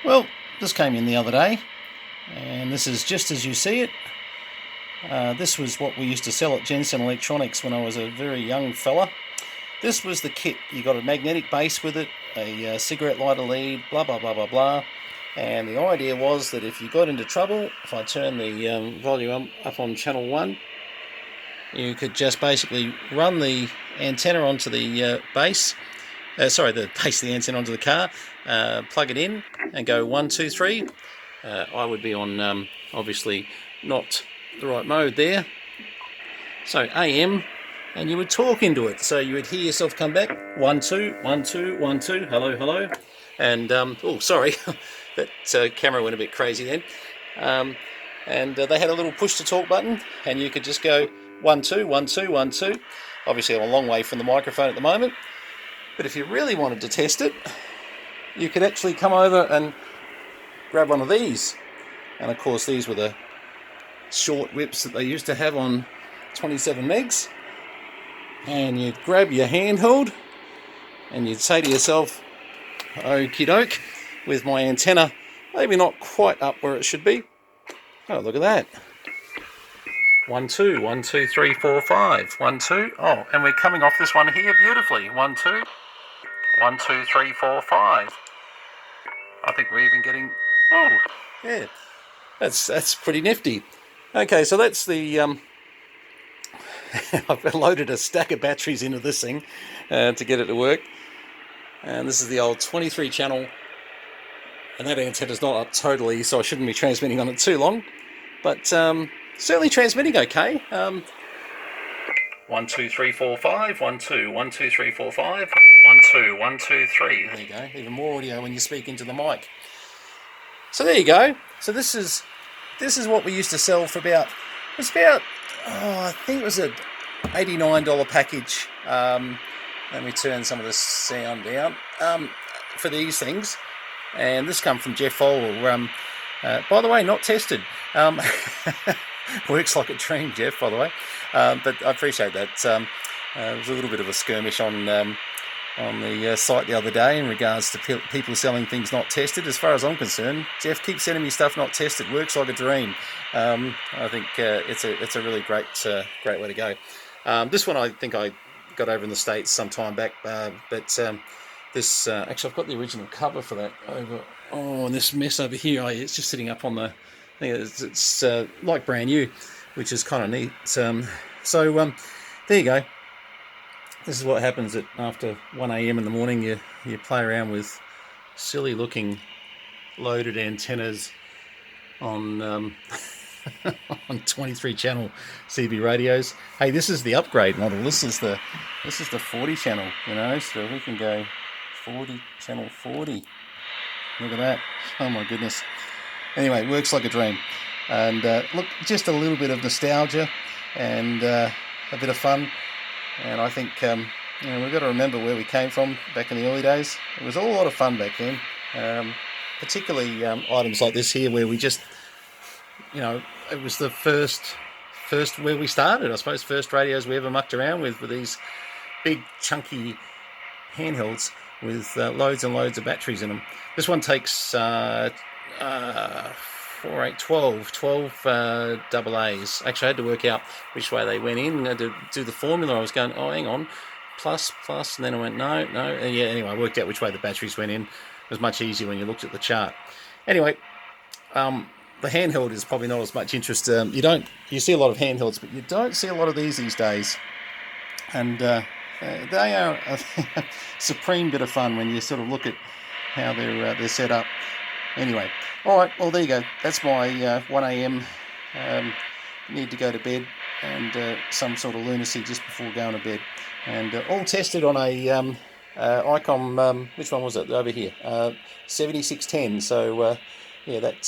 Well, this came in the other day, and this is just as you see it. This was what we used to sell at Jensen Electronics when I was a very young fella. This was the kit. You got a magnetic base with it, a cigarette lighter lead, blah blah blah blah blah. And the idea was that if you got into trouble, if I turn the volume up on channel 1, you could just basically run the antenna onto the base. The antenna onto the car, plug it in and go 1, 2, 3. I would be on obviously not the right mode there. So AM, and you would talk into it. So you would hear yourself come back 1, 2, 1, 2, 1, 2, hello, hello. And oh, sorry, that camera went a bit crazy then. And they had a little push to talk button, and you could just go 1, 2, 1, 2, 1, 2. Obviously, I'm a long way from the microphone at the moment. But if you really wanted to test it, you could actually come over and grab one of these. And of course, these were the short whips that they used to have on 27 megs. And you'd grab your handheld and you'd say to yourself, okie doke, with my antenna maybe not quite up where it should be. Oh, look at that. 1, 2, 1, 2, 3, 4, 5. 1, 2. Oh, and we're coming off this one here beautifully. 1, 2. 1, 2, 3, 4, 5. I think we're even getting... Oh, yeah. That's pretty nifty. Okay, so that's the... I've loaded a stack of batteries into this thing to get it to work. And this is the old 23 channel. And that antenna's not up totally, so I shouldn't be transmitting on it too long. But certainly transmitting okay. 1, 2, 3, 4, 5. 1, 2, 1, 2, 3, 4, 5. 1, 2, 1, 2, 3. There you go. Even more audio when you speak into the mic. So there you go. So this is what we used to sell for about. It was about I think it was a $89 package. Let me turn some of the sound down for these things. And this come from Jeff Fowler. By the way, not tested. Works like a dream, Jeff, by the way. But I appreciate that. There was a little bit of a skirmish on the site the other day in regards to people selling things not tested. As far as I'm concerned, Jeff, keep sending me stuff not tested. Works like a dream. I think it's a really great way to go. This one I think I got over in the States some time back, but this actually I've got the original cover for that over. Oh, and this mess over here, it's just sitting up on the thing. It's like brand new, which is kind of neat. So there you go. This is what happens after 1 a.m. in the morning. You play around with silly looking loaded antennas on on 23 channel CB radios. Hey, this is the upgrade model. This is the 40 channel. So we can go 40 channel 40. Look at that. Oh my goodness. Anyway, it works like a dream. And look, just a little bit of nostalgia and a bit of fun. And I think we've got to remember where we came from back in the early days. It was all a lot of fun back then, particularly items like this here where we just, it was the first where we started, I suppose, first radios we ever mucked around with these big chunky handhelds with loads and loads of batteries in them. This one takes 4, 8, 12 double A's. Actually, I had to work out which way they went in to do the formula. I was going, oh, hang on, plus, and then I went, no. And yeah, anyway, I worked out which way the batteries went in. It was much easier when you looked at the chart. Anyway, the handheld is probably not as much interest. You see a lot of handhelds, but you don't see a lot of these days. And they are a supreme bit of fun when you sort of look at how they're set up. Anyway, all right, well, there you go. That's my 1 a.m. Need to go to bed and some sort of lunacy just before going to bed. And all tested on a ICOM, which one was it? Over here, 7610. So, yeah, that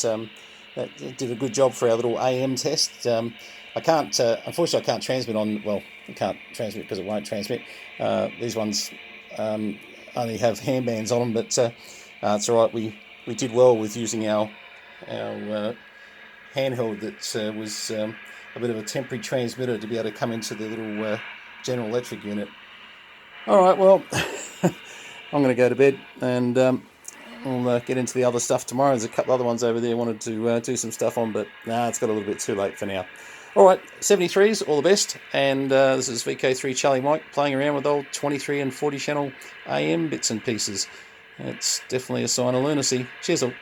did a good job for our little AM test. I can't, unfortunately, I can't transmit on, well, I can't transmit because it won't transmit. These ones only have handbands on them, but it's all right. We did well with using our handheld that was a bit of a temporary transmitter to be able to come into the little General Electric unit. All right, well, I'm going to go to bed and We'll get into the other stuff tomorrow. There's a couple other ones over there I wanted to do some stuff on, but nah, it's got a little bit too late for now. Alright, 73s, all the best, and this is VK3 Charlie Mike playing around with old 23 and 40 channel AM bits and pieces. It's definitely a sign of lunacy. Cheers all.